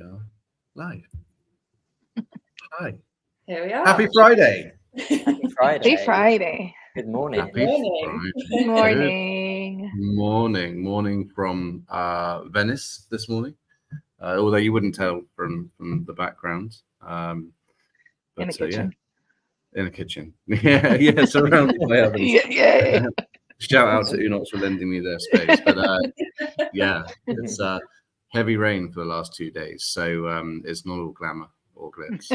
are live. Hi. Here we are. Happy Friday. Happy Friday. Happy Friday. Good morning. Happy morning. Friday. Morning. Good morning from Venice this morning. Although you wouldn't tell from the background. In the kitchen. Yeah, in a kitchen. yeah, surrounded by others. Yeah. Shout out to Unox for lending me their space. But yeah, it's heavy rain for the last 2 days, so it's not all glamour or glitz.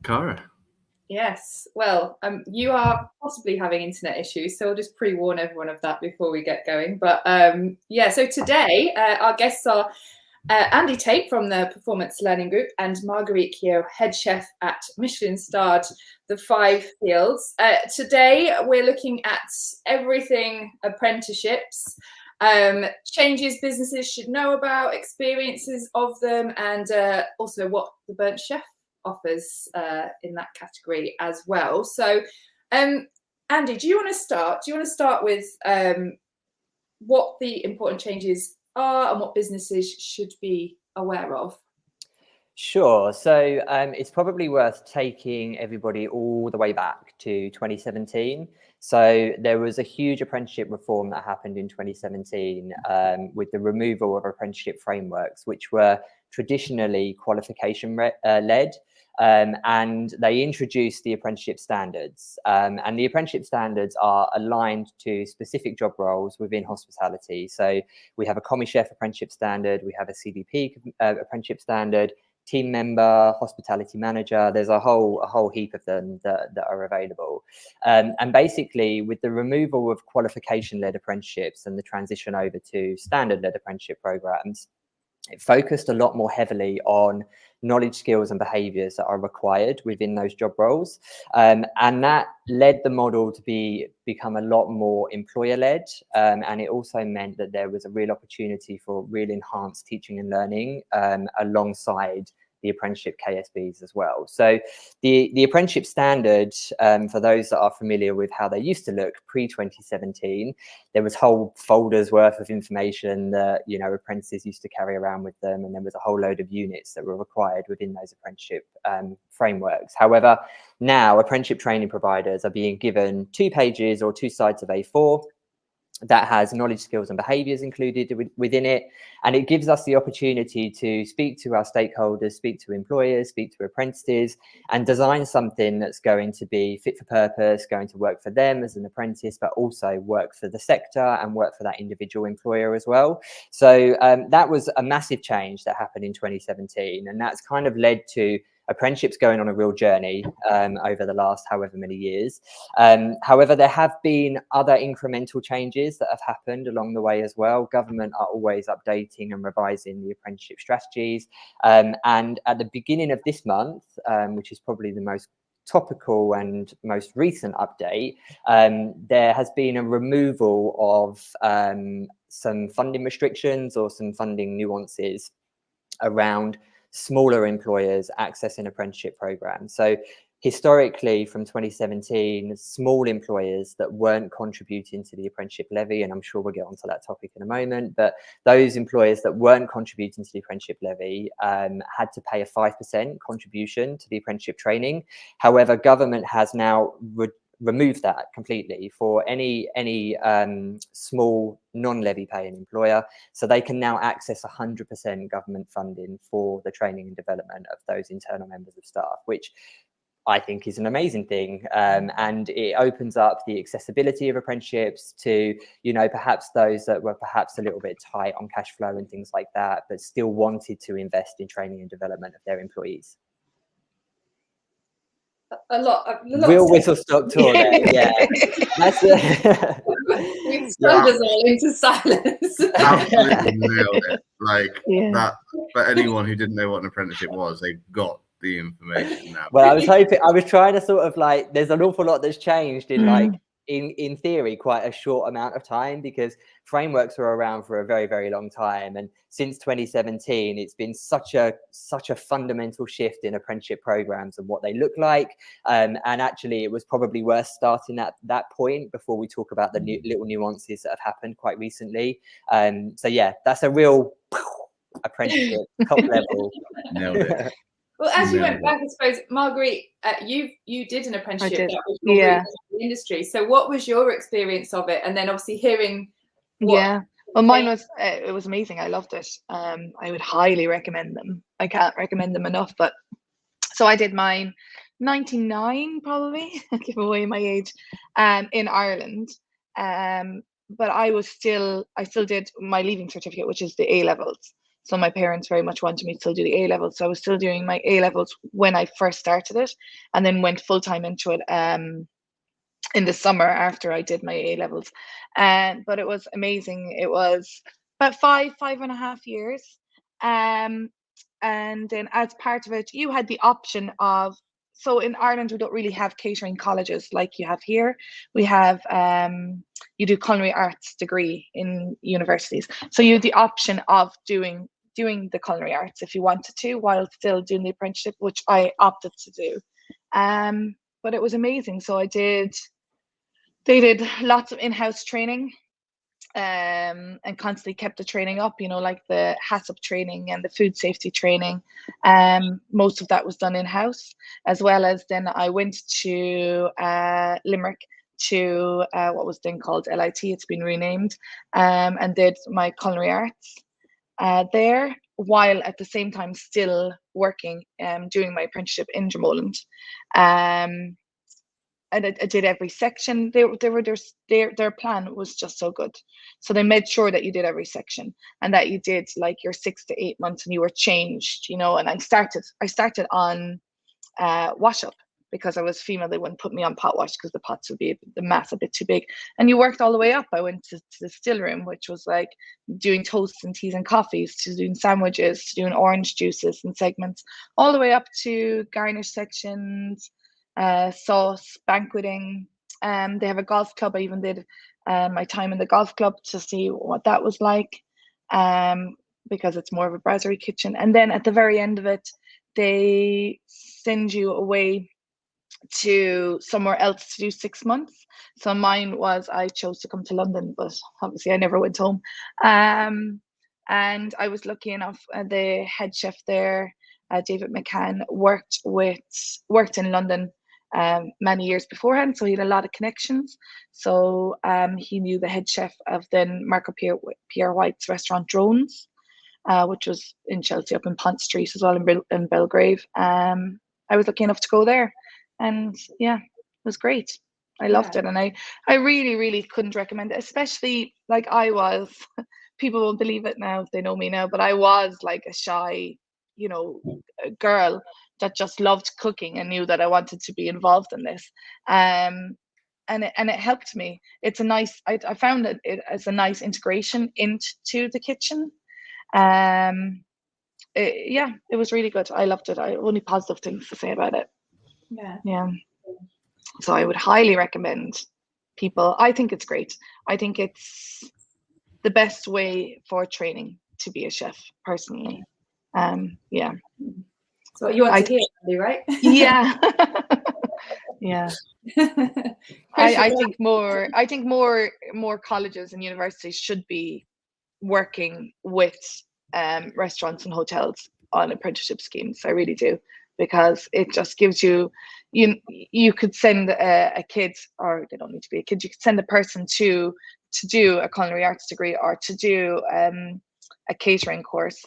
Cara. Yes. Well, you are possibly having internet issues, so I'll just pre-warn everyone of that before we get going. But yeah, so today our guests are Andy Tait from the Performance Learning Group and Marguerite Keogh, head chef at Michelin-starred The Five Fields. Today we're looking at everything apprenticeships, changes businesses should know about, experiences of them, and also what the Burnt Chef offers in that category as well. So Andy, do you want to start with what the important changes are and what businesses should be aware of? Sure. So it's probably worth taking everybody all the way back to 2017. So there was a huge apprenticeship reform that happened in 2017 with the removal of apprenticeship frameworks, which were traditionally qualification led. And they introduced the apprenticeship standards. And the apprenticeship standards are aligned to specific job roles within hospitality. So we have a commis chef apprenticeship standard, we have a CDP apprenticeship standard, team member, hospitality manager. There's a whole heap of them that are available. And basically, with the removal of qualification-led apprenticeships and the transition over to standard-led apprenticeship programs, it focused a lot more heavily on knowledge, skills and behaviours that are required within those job roles. And that led the model to become a lot more employer-led. And it also meant that there was a real opportunity for real enhanced teaching and learning alongside the apprenticeship KSBs as well. So the apprenticeship standard, for those that are familiar with how they used to look pre-2017, there was whole folders worth of information that, you know, apprentices used to carry around with them. And there was a whole load of units that were required within those apprenticeship frameworks. However, now apprenticeship training providers are being given 2 pages or 2 sides of A4 that has knowledge, skills and behaviours included within it. And it gives us the opportunity to speak to our stakeholders, speak to employers, speak to apprentices, and design something that's going to be fit for purpose, going to work for them as an apprentice, but also work for the sector and work for that individual employer as well. So that was a massive change that happened in 2017. And that's kind of led to apprenticeships going on a real journey over the last however many years. However, there have been other incremental changes that have happened along the way as well. Government are always updating and revising the apprenticeship strategies. And at the beginning of this month, which is probably the most topical and most recent update, there has been a removal of some funding restrictions or some funding nuances around smaller employers accessing apprenticeship programs. So historically, from 2017, small employers that weren't contributing to the apprenticeship levy, and I'm sure we'll get onto that topic in a moment, but those employers that weren't contributing to the apprenticeship levy had to pay a 5% contribution to the apprenticeship training. However, government has now remove that completely for any small non-levy paying employer, so they can now access 100% government funding for the training and development of those internal members of staff, which I think is an amazing thing. And it opens up the accessibility of apprenticeships to, you know, perhaps those that were perhaps a little bit tight on cash flow and things like that, but still wanted to invest in training and development of their employees. A lot real whistle stop tour there. Yeah, that's we've stunned us all into silence. Absolutely nailed it. Like that, for anyone who didn't know what an apprenticeship was, they got the information now. Well, I was trying to sort of like, there's an awful lot that's changed in like in theory, quite a short amount of time, because frameworks were around for a very, very long time. And since 2017, it's been such a fundamental shift in apprenticeship programs and what they look like. And actually, it was probably worth starting at that point before we talk about the little nuances that have happened quite recently. So yeah, that's a real apprenticeship top level. Nailed it. Well, as you went back, I suppose, Marguerite, you did an apprenticeship. That was your route into the industry. So what was your experience of it? And then obviously hearing well, mine was, it was amazing. I loved it. I would highly recommend them. I can't recommend them enough. But so I did mine 99, probably, give away my age, in Ireland. But I still did my leaving certificate, which is the A levels. So my parents very much wanted me to still do the A levels. So I was still doing my A levels when I first started it, and then went full time into it in the summer after I did my A levels. But it was amazing. It was about 5.5 years. And then as part of it, you had the option of, so in Ireland, we don't really have catering colleges like you have here. We have, you do culinary arts degree in universities. So you have the option of doing the culinary arts if you wanted to, while still doing the apprenticeship, which I opted to do. But it was amazing. So they did lots of in-house training, and constantly kept the training up, like the HACCP training and the food safety training. Most of that was done in-house, as well as then I went to Limerick to what was then called LIT, it's been renamed, and did my culinary arts there, while at the same time still working, doing my apprenticeship in Dromoland. And I did every section. Their plan was just so good. So they made sure that you did every section, and that you did like your 6 to 8 months, and you were changed, And I started on wash up, because I was female. They wouldn't put me on pot wash because the pots would be the mass a bit too big. And you worked all the way up. I went to the still room, which was like doing toasts and teas and coffees, to doing sandwiches, to doing orange juices and segments, all the way up to garnish sections, sauce, banqueting. They have a golf club. I even did my time in the golf club to see what that was like, because it's more of a brasserie kitchen. And then at the very end of it, they send you away to somewhere else to do 6 months. So mine was, I chose to come to London, but obviously I never went home. And I was lucky enough, the head chef there, David McCann, worked in London many years beforehand, so he had a lot of connections. So he knew the head chef of then Marco Pierre White's restaurant Drones, which was in Chelsea, up in Pont Street as well, in Belgrave. I was lucky enough to go there, and yeah, it was great. I loved it, and I really, really couldn't recommend it, especially like I was. People won't believe it now if they know me now, but I was like a shy, girl that just loved cooking and knew that I wanted to be involved in this. And it helped me. It's a nice, I found it as a nice integration into the kitchen. It was really good. I loved it. I only positive things to say about it. Yeah. So I would highly recommend people. I think it's great. I think it's the best way for training to be a chef, personally. Yeah. So you want to hear, Andy, right? Yeah. Yeah. I think more colleges and universities should be working with restaurants and hotels on apprenticeship schemes. I really do, because it just gives you could send a kid, or they don't need to be a kid, you could send a person to do a culinary arts degree, or to do a catering course,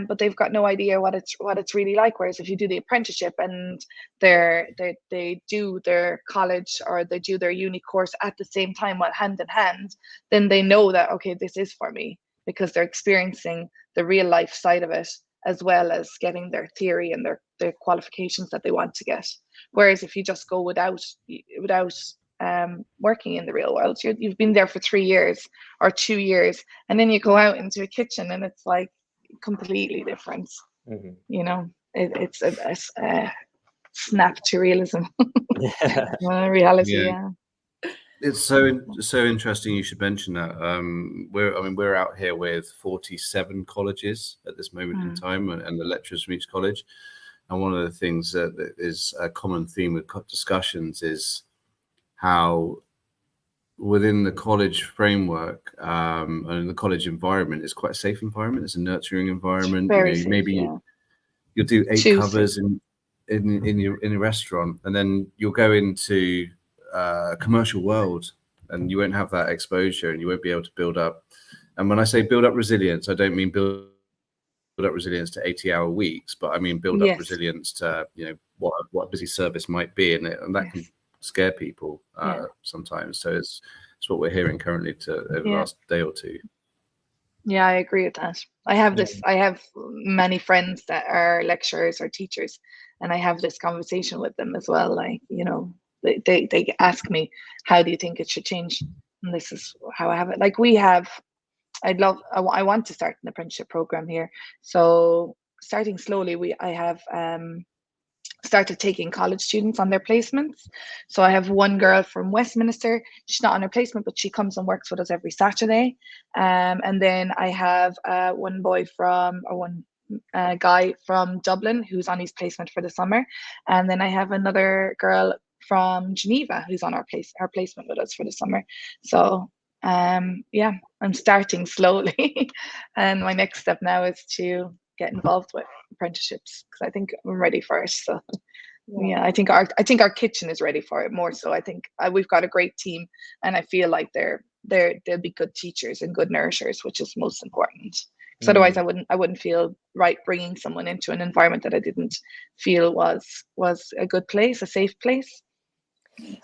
but they've got no idea what it's really like. Whereas if you do the apprenticeship and they do their college or they do their uni course at the same time, while hand in hand, then they know that, okay, this is for me, because they're experiencing the real life side of it, as well as getting their theory and their qualifications that they want to get. Whereas if you just go without working in the real world, you've been there for 3 years or 2 years, and then you go out into a kitchen and it's like completely different. Mm-hmm. It's a snap to realism. Reality. Yeah. It's so interesting you should mention that. We're out here with 47 colleges at this moment in time, and the lecturers from each college. And one of the things that is a common theme with discussions is how within the college framework and the college environment, it's quite a safe environment. It's a nurturing environment. Very safe, You'll do 8 covers in your restaurant, and then you'll go into commercial world, and you won't have that exposure, and you won't be able to build up. And when I say build up resilience, I don't mean build up resilience to 80-hour weeks, but I mean build up resilience to what a busy service might be, and that can scare people sometimes. So it's what we're hearing currently over the last day or two. Yeah, I agree with that. I have many friends that are lecturers or teachers, and I have this conversation with them as well. Like, they ask me, how do you think it should change? And this is how I have it. Like, I want to start an apprenticeship program here. So starting slowly, I have started taking college students on their placements. So I have one girl from Westminster. She's not on her placement, but she comes and works with us every Saturday. And then I have one guy from Dublin who's on his placement for the summer. And then I have another girl from Geneva who's on our placement with us for the summer. So I'm starting slowly. And my next step now is to get involved with apprenticeships, because I think I'm ready for it. So I think our kitchen is ready for it more so. I think we've got a great team, and I feel like they'll be good teachers and good nourishers, which is most important. Because otherwise I wouldn't feel right bringing someone into an environment that I didn't feel was a good place, a safe place.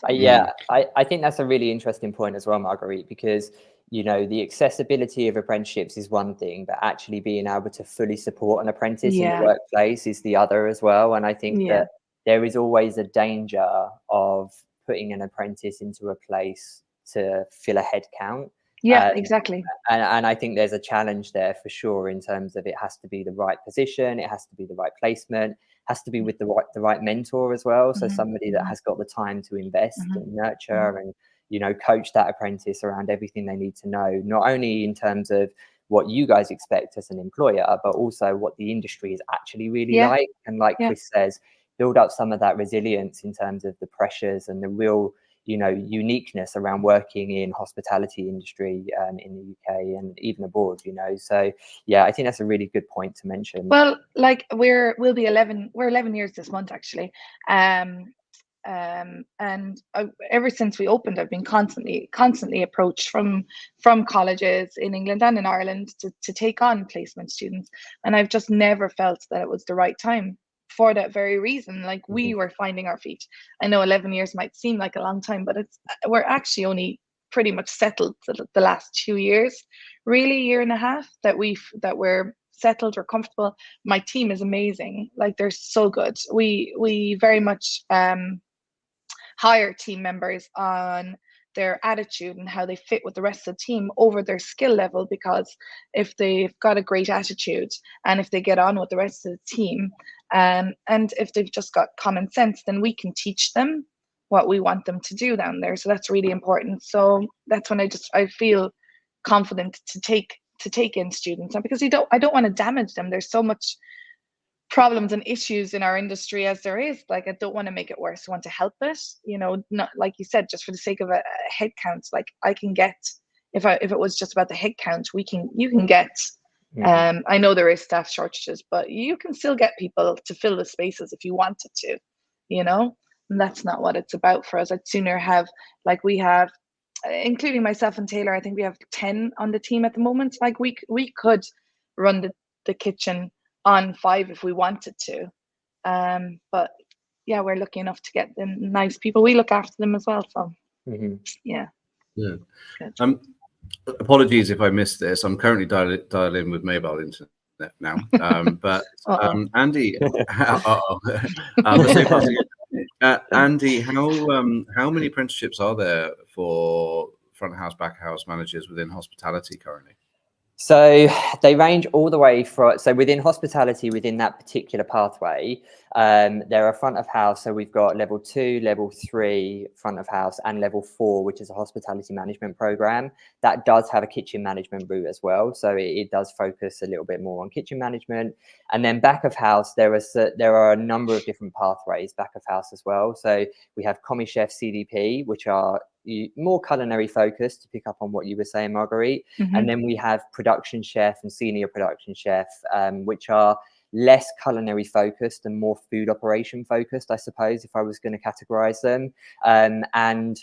I think that's a really interesting point as well, Marguerite, because the accessibility of apprenticeships is one thing, but actually being able to fully support an apprentice in the workplace is the other as well. And I think that there is always a danger of putting an apprentice into a place to fill a head count. Exactly. And I think there's a challenge there for sure, in terms of it has to be the right position, it has to be the right placement, has to be with the right mentor as well. So somebody that has got the time to invest and nurture and coach that apprentice around everything they need to know, not only in terms of what you guys expect as an employer, but also what the industry is actually really like. And like Kris says, build up some of that resilience in terms of the pressures and the real uniqueness around working in hospitality industry in the UK and even abroad. So I think that's a really good point to mention. Well, like we're 11 years this month actually. And ever since we opened, I've been constantly approached from colleges in England and in Ireland to take on placement students, and I've just never felt that it was the right time, for that very reason. Like, we were finding our feet. I know 11 years might seem like a long time, but we're actually only pretty much settled the last 2 years, really, year and a half, that we're settled, we're comfortable. My team is amazing. Like, they're so good. We very much hire team members on their attitude and how they fit with the rest of the team over their skill level, because if they've got a great attitude and if they get on with the rest of the team, and if they've just got common sense, then we can teach them what we want them to do down there. So that's really important. So that's when I feel confident to take in students, and because I don't want to damage them. There's so much problems and issues in our industry as there is. Like, I don't want to make it worse. I want to help it, not, like you said, just for the sake of a head count. Like, I can get, if it was just about the head count, you can get I know there is staff shortages, but you can still get people to fill the spaces if you wanted to, and that's not what it's about for us. I'd sooner have, like we have, including myself and Taylor, I think we have 10 on the team at the moment. Like, we could run the kitchen on 5 if we wanted to, but we're lucky enough to get them nice people. We look after them as well, so apologies if I missed this. I'm currently dialed in with mobile internet now, but Andy, Andy, how many apprenticeships are there for front of house, back of house managers within hospitality currently? So they range all the way from, so within hospitality, within that particular pathway, there are front of house. So we've got level 2, level 3 front of house, and level 4, which is a hospitality management program that does have a kitchen management route as well. So it does focus a little bit more on kitchen management. And then back of house, there are a number of different pathways back of house as well. So we have commis chef, CDP, which are more culinary focused, to pick up on what you were saying, Marguerite. And then we have production chef and senior production chef, which are less culinary focused and more food operation focused, I suppose, if I was going to categorize them. And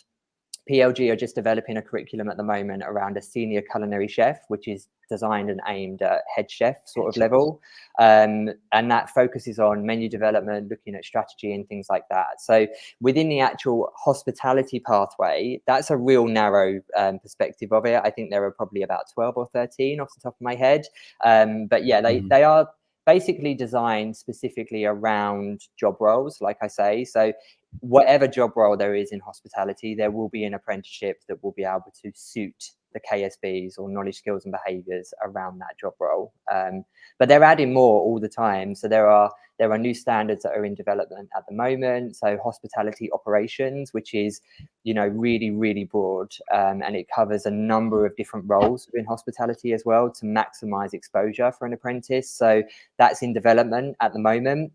PLG are just developing a curriculum at the moment around a senior culinary chef, which is designed and aimed at head chef sort of level. And that focuses on menu development, looking at strategy and things like that. So within the actual hospitality pathway, that's a real narrow perspective of it. I think there are probably about 12 or 13 off the top of my head. But yeah, they are basically designed specifically around job roles, like I say. So whatever job role there is in hospitality, there will be an apprenticeship that will be able to suit the KSBs or knowledge, skills and behaviours around that job role. But they're adding more all the time. So there are new standards that are in development at the moment. So hospitality operations, which is, you know, really, really broad, and it covers a number of different roles within hospitality as well to maximise exposure for an apprentice. So that's in development at the moment.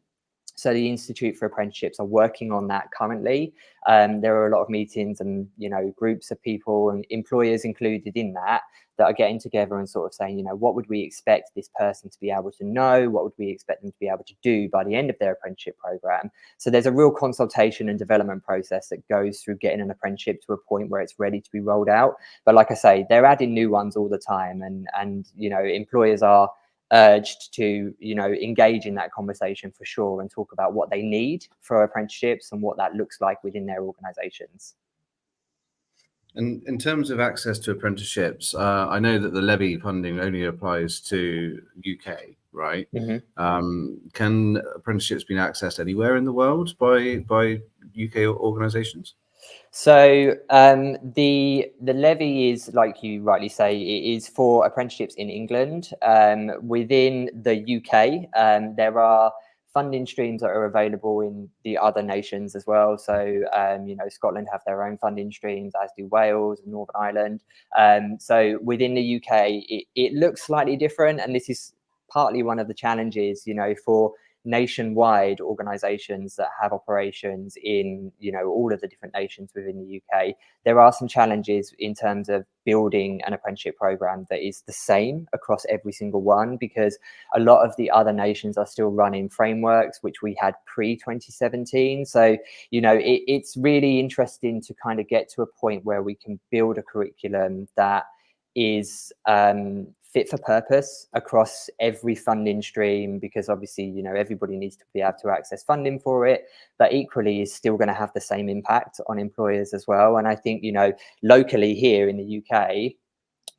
So the Institute for Apprenticeships are working on that currently. There are a lot of meetings and, you know, groups of people and employers included in that are getting together and sort of saying, you know, what would we expect this person to be able to know? What would we expect them to be able to do by the end of their apprenticeship program? So there's a real consultation and development process that goes through getting an apprenticeship to a point where it's ready to be rolled out. But like I say, they're adding new ones all the time, and you know, employers are urged to, you know, engage in that conversation for sure and talk about what they need for apprenticeships and what that looks like within their organizations. And in terms of access to apprenticeships, I know that the levy funding only applies to UK, right? Can apprenticeships be accessed anywhere in the world by UK organizations? So the levy is, like you rightly say, it is for apprenticeships in England. Within the UK, there are funding streams that are available in the other nations as well. So, you know, Scotland have their own funding streams, as do Wales and Northern Ireland. So within the UK, it looks slightly different. And this is partly one of the challenges, you know, for nationwide organizations that have operations in, you know, all of the different nations within the UK. There are some challenges in terms of building an apprenticeship program that is the same across every single one, because a lot of the other nations are still running frameworks which we had pre-2017. So, you know, it's really interesting to kind of get to a point where we can build a curriculum that is fit for purpose across every funding stream, because obviously, you know, everybody needs to be able to access funding for it, but equally is still going to have the same impact on employers as well. And I think, you know, locally here in the UK,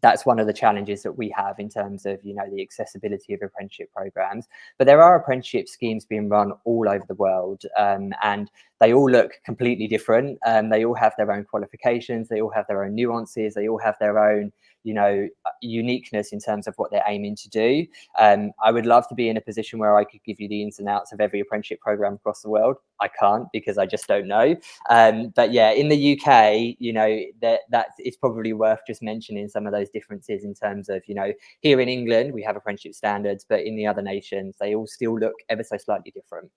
that's one of the challenges that we have in terms of, you know, the accessibility of apprenticeship programs. But there are apprenticeship schemes being run all over the world, and they all look completely different. They all have their own qualifications. They all have their own nuances. They all have their own, you know, uniqueness in terms of what they're aiming to do. I would love to be in a position where I could give you the ins and outs of every apprenticeship program across the world. I can't, because I just don't know. But yeah, in the UK, you know, that it's probably worth just mentioning some of those differences in terms of, you know, here in England, we have apprenticeship standards, but in the other nations, they all still look ever so slightly different.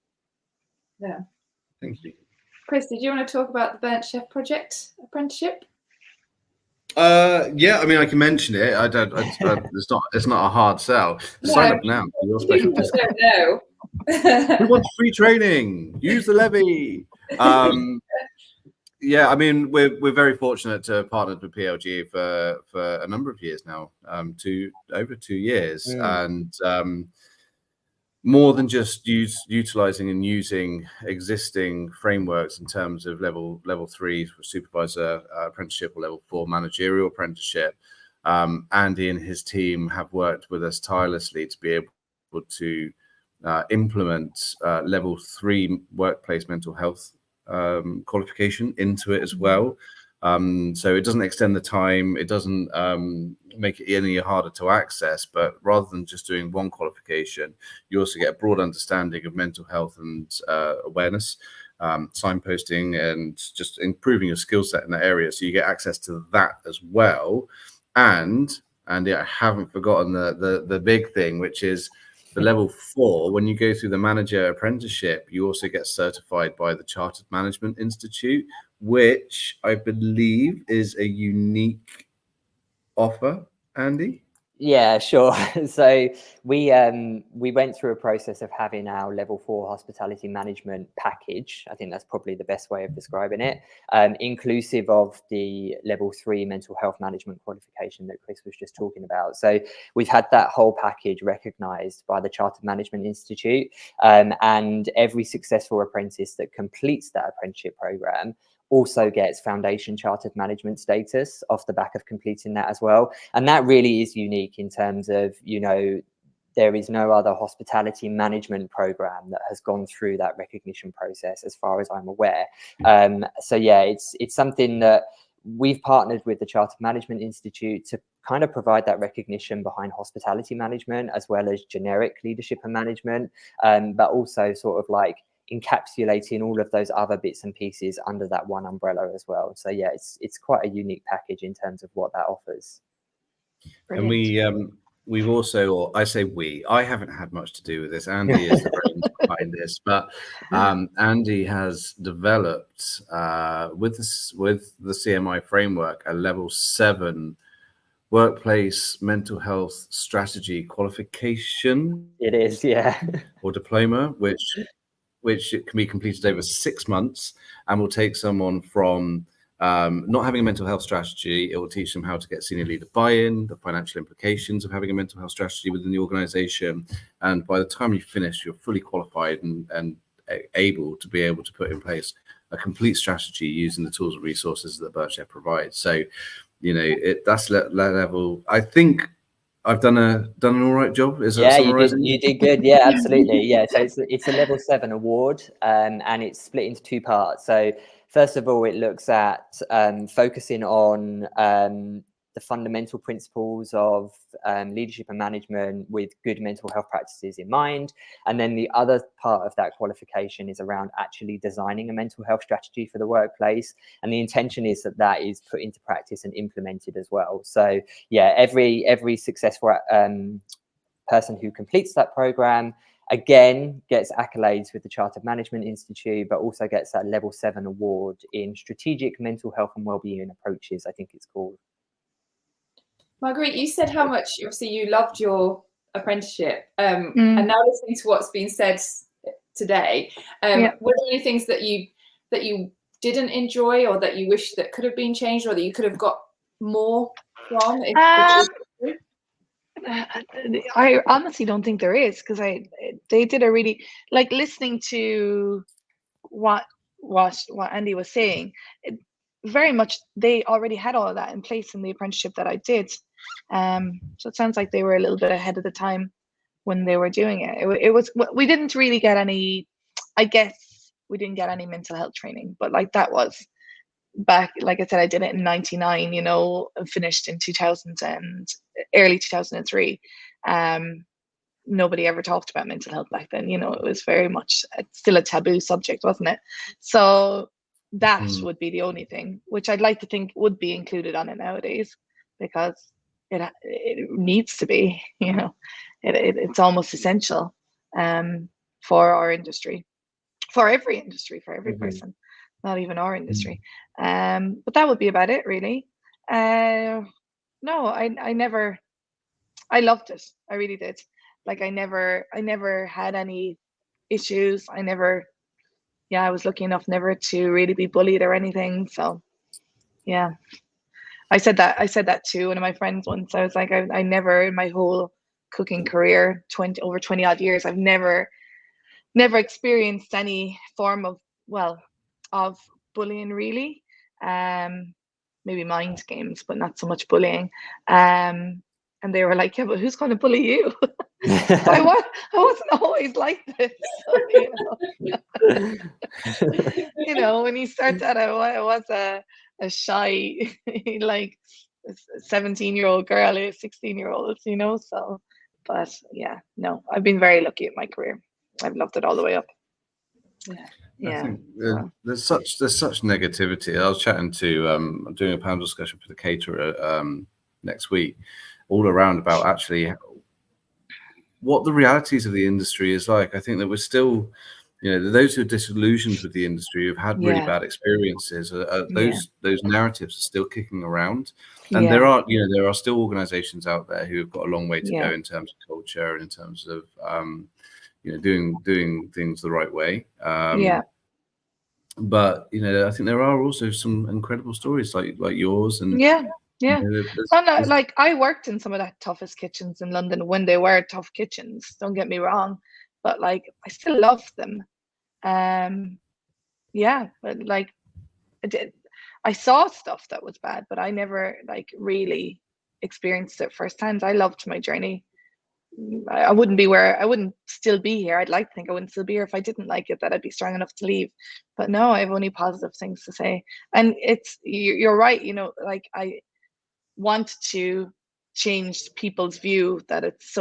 Yeah. Thank you. Kris, did you want to talk about the Burnt Chef Project apprenticeship? Yeah, I mean, I can mention it. I don't. It's not a hard sell. No. Sign up now for your special discount. Don't know. Who wants free training? Use the levy. Yeah, I mean, we're very fortunate to have partnered with PLG for a number of years now, over 2 years, and more than just utilizing and using existing frameworks in terms of level 3 supervisor apprenticeship or level 4 managerial apprenticeship. Andy and his team have worked with us tirelessly to be able to implement level 3 workplace mental health qualification into it as well. So it doesn't extend the time, it doesn't make it any harder to access, but rather than just doing one qualification, you also get a broad understanding of mental health and awareness, signposting, and just improving your skill set in that area. So you get access to that as well. And I haven't forgotten the big thing, which is the level 4. When you go through the manager apprenticeship, you also get certified by the Chartered Management Institute, which I believe is a unique offer, Andy. Yeah, sure. So we went through a process of having our level 4 hospitality management package. I think that's probably the best way of describing it, inclusive of the level 3 mental health management qualification that Kris was just talking about. So we've had that whole package recognized by the Chartered Management Institute, and every successful apprentice that completes that apprenticeship program also gets foundation chartered management status off the back of completing that as well. And that really is unique in terms of, you know, there is no other hospitality management program that has gone through that recognition process as far as I'm aware. So yeah, it's something that we've partnered with the Chartered Management Institute to kind of provide that recognition behind hospitality management as well as generic leadership and management, but also sort of like encapsulating all of those other bits and pieces under that one umbrella as well. So yeah, it's quite a unique package in terms of what that offers. Brilliant. And we've also, or I say I haven't had much to do with this. Andy is the brain behind this, but Andy has developed with the CMI framework a level 7 workplace mental health strategy qualification. It is, yeah. Or diploma, which it can be completed over 6 months and will take someone from not having a mental health strategy. It will teach them how to get senior leader buy-in, the financial implications of having a mental health strategy within the organization. And by the time you finish, you're fully qualified and able to put in place a complete strategy using the tools and resources that Berkshire provides. So, you know, that's level. I think I've done an all right job. Is that summarizing? You did good. Yeah, absolutely. Yeah, so it's a level 7 award, and it's split into 2 parts. So first of all, it looks at focusing on the fundamental principles of leadership and management with good mental health practices in mind. And then the other part of that qualification is around actually designing a mental health strategy for the workplace. And the intention is that is put into practice and implemented as well. So yeah, every successful person who completes that program again gets accolades with the Chartered Management Institute, but also gets that level 7 award in strategic mental health and wellbeing approaches, I think it's called. Marguerite, you said how much obviously you loved your apprenticeship, and now listening to what's been said today, were there any things that you didn't enjoy, or that you wish that could have been changed, or that you could have got more from? I honestly don't think there is, because they did a really, like, listening to what Andy was saying, very much they already had all of that in place in the apprenticeship that I did. So it sounds like they were a little bit ahead of the time when they were doing it. It was, we didn't really get any, I guess we didn't get any mental health training, but like that was back, like I said, I did it in 99, you know, and finished in 2000 and early 2003. Nobody ever talked about mental health back then, you know. It was very much still a taboo subject, wasn't it? So that would be the only thing, which I'd like to think would be included on it nowadays, because it needs to be, you know. It's almost essential for our industry, for every industry, for every person, not even our industry. But that would be about it, really. No, I loved it. I really did. Like, I never had any issues. I was lucky enough never to really be bullied or anything. So yeah, I said that to one of my friends once. I was like, I never in my whole cooking career, over 20 odd years, I've never experienced any form of bullying, really. Maybe mind games, but not so much bullying. And they were like, yeah, but who's going to bully you? I wasn't always like this. So, you know, when you start that, I was a shy like 17-year-old girl, a 16-year-old, you know. So, but yeah, no, I've been very lucky at my career. I've loved it all the way up. I think there's such negativity. I was chatting to I'm doing a panel discussion for the caterer next week, all around about actually what the realities of the industry is like. I think that we're still, you know, those who are disillusioned with the industry, who've had really bad experiences, those narratives are still kicking around. And there are still organizations out there who have got a long way to go in terms of culture and in terms of you know, doing things the right way. But you know, I think there are also some incredible stories like yours, and you know, like I worked in some of the toughest kitchens in London when they were tough kitchens. Don't get me wrong, but like I still love them. But like I saw stuff that was bad, but I never like really experienced it firsthand. I loved my journey. I wouldn't still be here. I'd like to think I wouldn't still be here if I didn't like it, that I'd be strong enough to leave. But no, I have only positive things to say. And you're right, you know, like I want to change people's view that it's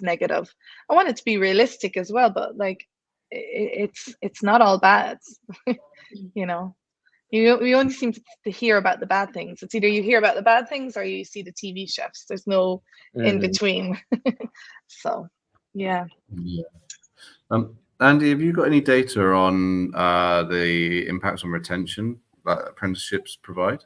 negative. I want it to be realistic as well, but like it's not all bad. You know, you only seem to hear about the bad things. It's either you hear about the bad things or you see the TV chefs. There's no in between. So Andy, have you got any data on the impacts on retention that apprenticeships provide?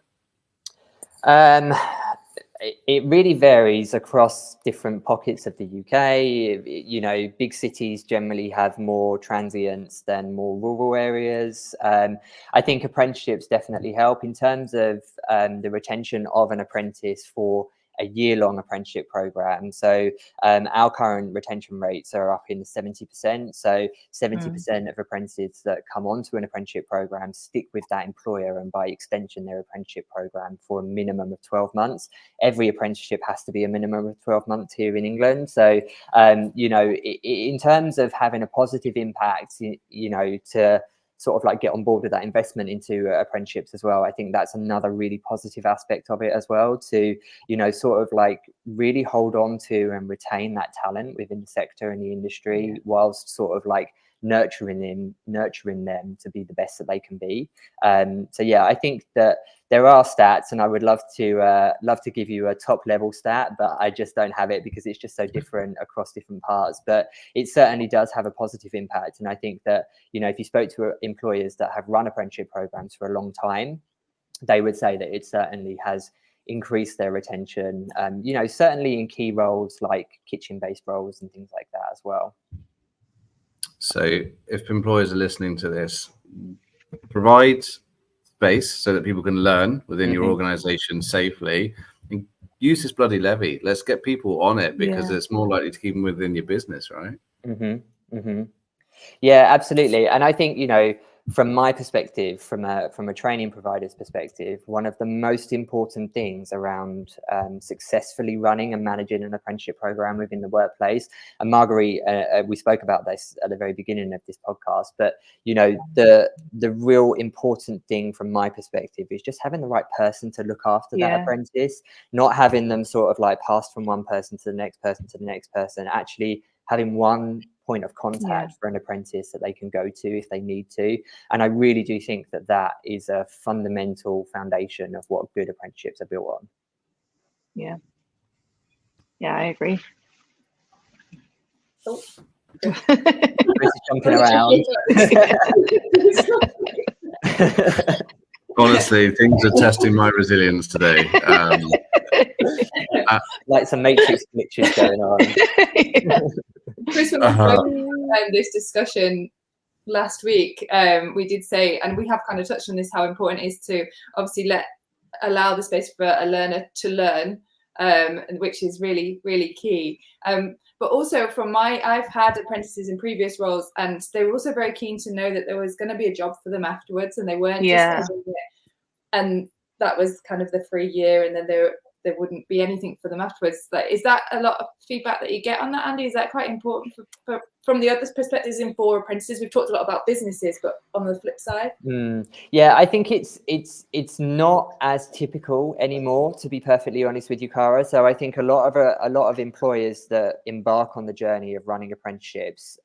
It really varies across different pockets of the UK. You know, big cities generally have more transients than more rural areas. I think apprenticeships definitely help in terms of the retention of an apprentice for a year-long apprenticeship program. So our current retention rates are up in the 70%. So 70% of apprentices that come onto an apprenticeship program stick with that employer, and by extension their apprenticeship program for a minimum of 12 months. Every apprenticeship has to be a minimum of 12 months here in England. So you know, in terms of having a positive impact, you know, to sort of like get on board with that investment into apprenticeships as well, I think that's another really positive aspect of it as well, to, you know, sort of like really hold on to and retain that talent within the sector and the industry, whilst sort of like nurturing them to be the best that they can be. So yeah, I think that there are stats, and I would love to give you a top level stat, but I just don't have it because it's just so different across different parts. But it certainly does have a positive impact, and I think that, you know, if you spoke to employers that have run apprenticeship programs for a long time, they would say that it certainly has increased their retention. You know, certainly in key roles like kitchen-based roles and things like that as well. So if employers are listening to this, provide space so that people can learn within your organization safely, and use this bloody levy. Let's get people on it, because it's more likely to keep them within your business, right? Yeah, absolutely. And I think, you know, from my perspective, from a training provider's perspective, one of the most important things around successfully running and managing an apprenticeship program within the workplace, and Marguerite, we spoke about this at the very beginning of this podcast, but, you know, the real important thing from my perspective is just having the right person to look after that apprentice, not having them sort of like passed from one person to the next person to the next person, actually having one point of contact for an apprentice that they can go to if they need to. And I really do think that that is a fundamental foundation of what good apprenticeships are built on. Yeah, I agree. Oh. Kris is jumping around. Honestly, things are testing my resilience today. Like some matrix glitches going on. Kris, when we spoke about this discussion last week, we did say, and we have kind of touched on this, how important it is to obviously allow the space for a learner to learn, which is really, really key. But also I've had apprentices in previous roles, and they were also very keen to know that there was going to be a job for them afterwards, and they weren't just doing it. And that was kind of the free year, and then there wouldn't be anything for them afterwards. Like, is that a lot of feedback that you get on that, Andy? Is that quite important from the other perspectives in for apprentices? We've talked a lot about businesses, but on the flip side, yeah, I think it's not as typical anymore, to be perfectly honest with you, Cara. So I think a lot of employers that embark on the journey of running apprenticeships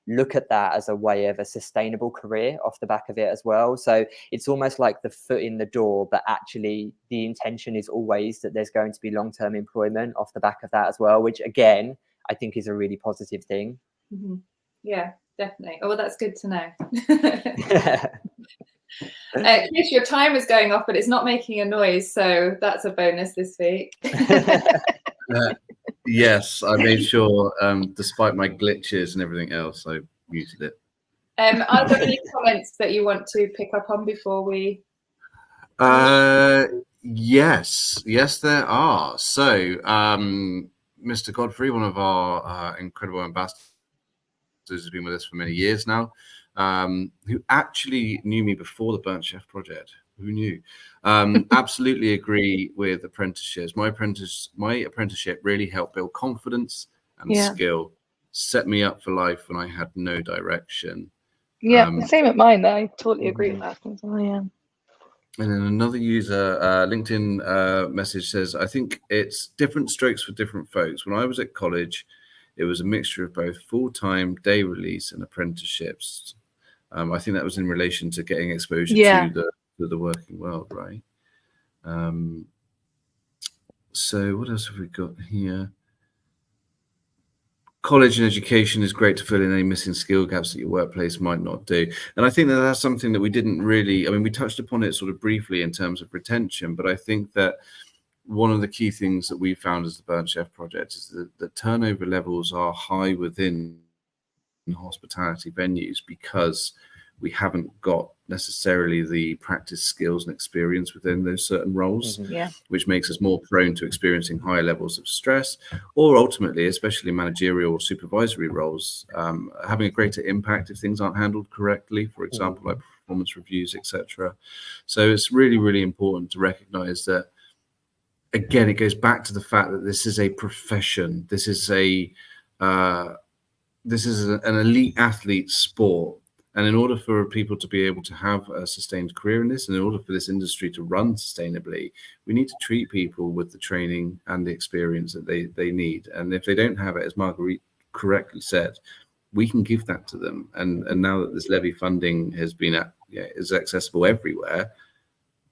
look at that as a way of a sustainable career off the back of it as well. So it's almost like the foot in the door, but actually the intention is always that there's going to be long-term employment off the back of that as well, which again, I think is a really positive thing. Yeah, definitely. Oh, well, that's good to know. Kris, your timer is going off, but it's not making a noise, so that's a bonus this week. Yes, I made sure, despite my glitches and everything else, I muted it. Are there any comments that you want to pick up on before we? Yes, there are. So, Mr. Godfrey, one of our incredible ambassadors, has been with us for many years now, who actually knew me before the Burnt Chef project. Who knew? Absolutely agree with apprenticeships. My apprenticeship really helped build confidence and skill, set me up for life when I had no direction. Yeah, same at mine. I totally agree with that. And then another user LinkedIn message says, I think it's different strokes for different folks. When I was at college, it was a mixture of both full-time, day release and apprenticeships. I think that was in relation to getting exposure to the working world, right? So what else have we got here? College and education is great to fill in any missing skill gaps that your workplace might not do. And I think that that's something that we didn't really, I mean, we touched upon it sort of briefly in terms of retention, but I think that one of the key things that we found as the Burnt Chef project is that the turnover levels are high within hospitality venues because we haven't got necessarily the practice skills and experience within those certain roles, which makes us more prone to experiencing higher levels of stress, or ultimately, especially managerial or supervisory roles, having a greater impact if things aren't handled correctly, for example, like performance reviews, etc. So it's really, really important to recognize that, again, it goes back to the fact that this is a profession. This is an elite athlete sport. And in order for people to be able to have a sustained career in this, and in order for this industry to run sustainably, we need to treat people with the training and the experience that they need. And if they don't have it, as Marguerite correctly said, we can give that to them. And now that this levy funding has been is accessible everywhere,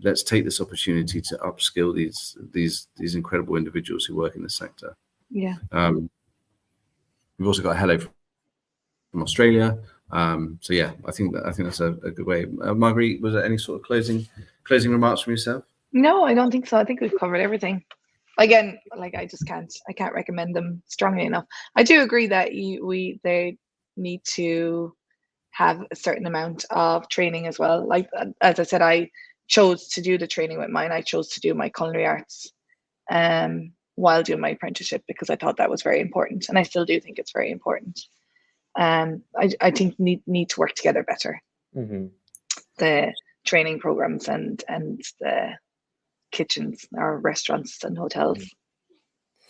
let's take this opportunity to upskill these incredible individuals who work in this sector. Yeah. We've also got a hello from Australia. So yeah, I think that's a good way. Marguerite, was there any sort of closing remarks from yourself? No, I don't think so. I think we've covered everything. Again, like I can't recommend them strongly enough. I do agree that they need to have a certain amount of training as well. Like as I said, I chose to do the training with mine. I chose to do my culinary arts while doing my apprenticeship because I thought that was very important, and I still do think it's very important. I think need to work together better. The training programs and the kitchens or restaurants and hotels.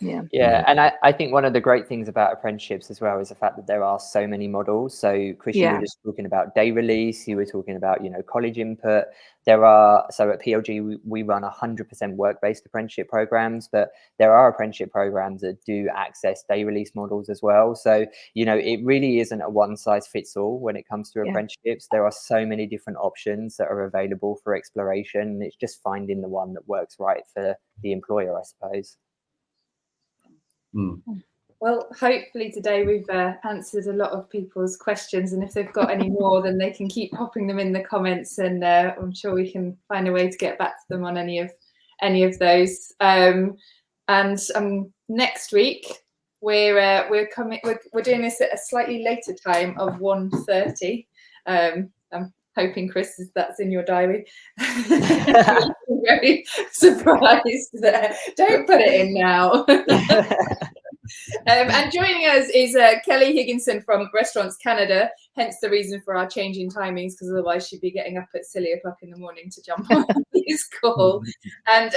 Yeah, and I think one of the great things about apprenticeships as well is the fact that there are so many models. So Kris, you were just talking about day release, you were talking about college input. There are, so at PLG we run 100% work-based apprenticeship programs, but there are apprenticeship programs that do access day release models as well. So it really isn't a one size fits all when it comes to apprenticeships. There are so many different options that are available for exploration, and it's just finding the one that works right for the employer, I suppose. Well, hopefully today we've answered a lot of people's questions, and if they've got any more, then they can keep popping them in the comments, and I'm sure we can find a way to get back to them on any of those. And next week we're doing this at a slightly later time of 1:30. I'm hoping, Kris, that's in your diary. I'm very surprised there. Don't put it in now. And joining us is Kelly Higginson from Restaurants Canada, hence the reason for our change in timings, because otherwise she'd be getting up at silly o'clock in the morning to jump on this call. And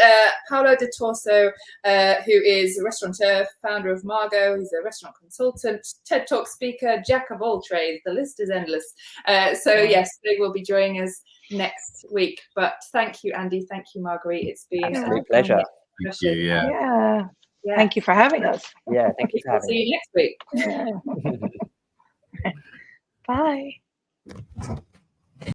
Paolo De Torso, who is a restaurateur, founder of Margot. He's a restaurant consultant, TED Talk speaker, jack of all trades. The list is endless. So yes, they will be joining us next week. But thank you, Andy. Thank you, Marguerite. It's been a pleasure. Thank you, yeah. Thank you for having us. Yeah, thank you for having us. See you next week. Bye.